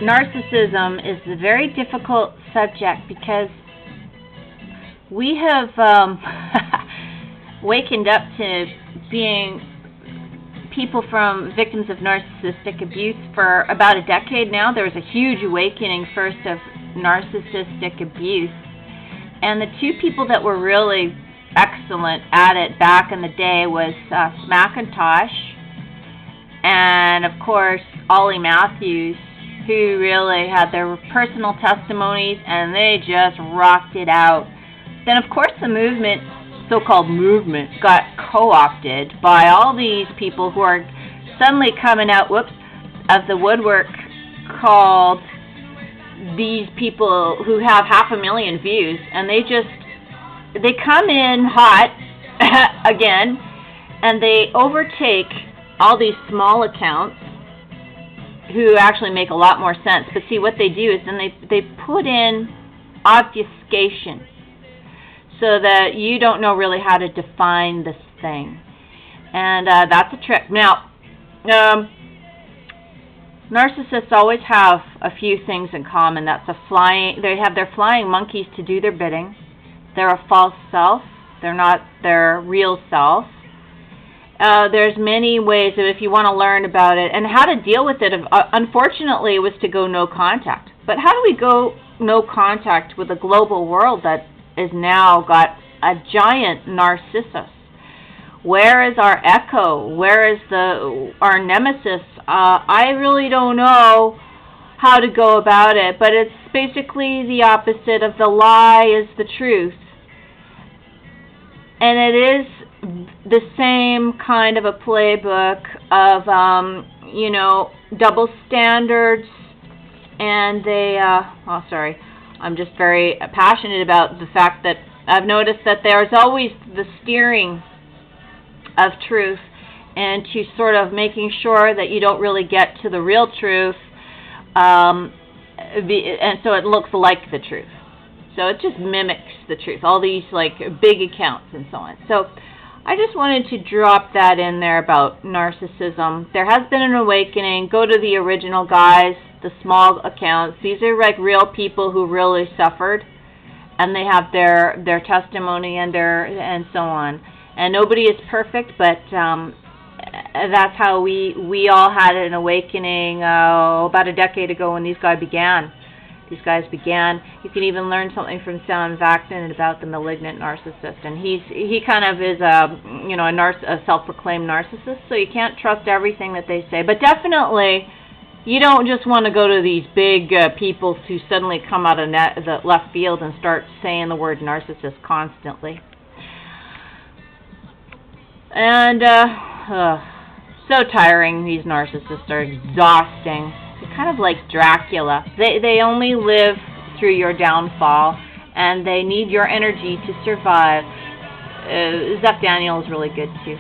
Narcissism is a very difficult subject because we have wakened up to being people from victims of narcissistic abuse for about a decade now. There was a huge awakening first of narcissistic abuse, and the two people that were really excellent at it back in the day was Smackintosh and, of course, Ollie Matthews, who really had their personal testimonies, and they just rocked it out. Then, of course, the movement, so-called movement, got co-opted by all these people who are suddenly coming out, of the woodwork, called these people who have 500,000 views, and they come in hot again, and they overtake all these small accounts who actually make a lot more sense. But see, what they do is then they put in obfuscation so that you don't know really how to define this thing. And that's a trick. Now, narcissists always have a few things in common. They have their flying monkeys to do their bidding. They're a false self. They're not their real self. There's many ways that if you want to learn about it and how to deal with it, unfortunately, it was to go no contact. But how do we go no contact with a global world that is now got a giant Narcissus? Where is our echo? Where is our nemesis? I really don't know how to go about it, but it's basically the opposite of the lie is the truth. And it is the same kind of a playbook of, double standards, and I'm just very passionate about the fact that I've noticed that there's always the steering of truth and to sort of making sure that you don't really get to the real truth, and so it looks like the truth. So it just mimics the truth, all these like big accounts and so on. So I just wanted to drop that in there about narcissism. There has been an awakening. Go to the original guys, the small accounts. These are like real people who really suffered, and they have their testimony and so on. And nobody is perfect, but that's how we all had an awakening about a decade ago when these guys began. You can even learn something from Sam Vaknin about the malignant narcissist, and he kind of is a self-proclaimed narcissist. So you can't trust everything that they say, but definitely you don't just want to go to these big people who suddenly come out of the left field and start saying the word narcissist constantly. And so tiring. These narcissists are exhausting. They're kind of like Dracula. They only live through your downfall, and they need your energy to survive. Zeph Daniel is really good too.